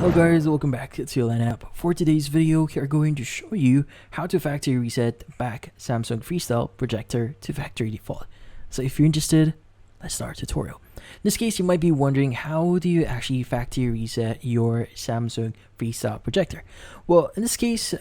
Hello guys, welcome back to Lineup. For today's video, we are going to show you how to factory reset back Samsung Freestyle Projector to factory default. So if you're interested, let's start the tutorial. In this case, you might be wondering, how do you actually factory reset your Samsung Freestyle Projector? Well, in this case,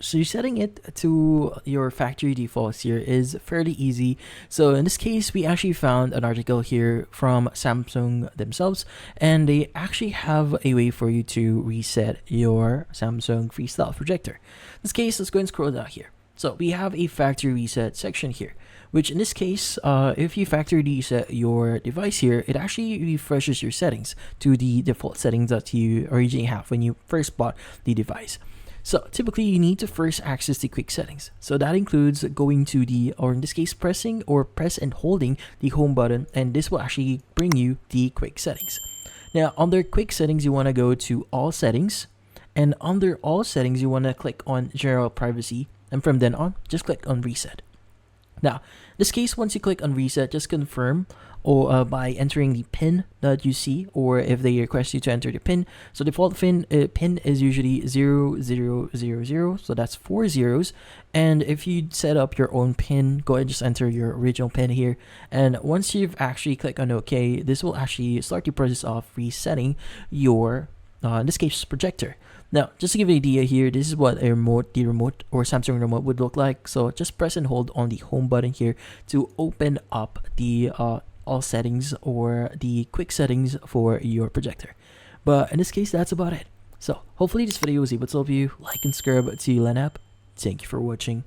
so setting it to your factory defaults here is fairly easy. So in this case, we actually found an article here from Samsung themselves, and they actually have a way for you to reset your Samsung Freestyle Projector. In this case, let's go and scroll down here. So we have a factory reset section here, which in this case, if you factory reset your device here, it actually refreshes your settings to the default settings that you originally have when you first bought the device. So typically you need to first access the quick settings. So that includes going to the, or in this case, press and holding the home button, and this will actually bring you the quick settings. Now under quick settings, you want to go to all settings, and under all settings, you want to click on general privacy, and from then on, just click on reset. Now, in this case, once you click on reset, just confirm by entering the pin that you see, or if they request you to enter the pin. So default pin is usually 0000, so that's 4 zeros. And if you set up your own pin, go ahead and just enter your original pin here. And once you've actually clicked on OK, this will actually start the process of resetting your, in this case, projector. Now, just to give you an idea here, this is what the remote or Samsung remote would look like. So just press and hold on the home button here to open up the all settings or the quick settings for your projector. But in this case, that's about it. So hopefully this video was able to help you. Like and subscribe to Lineup. Thank you for watching.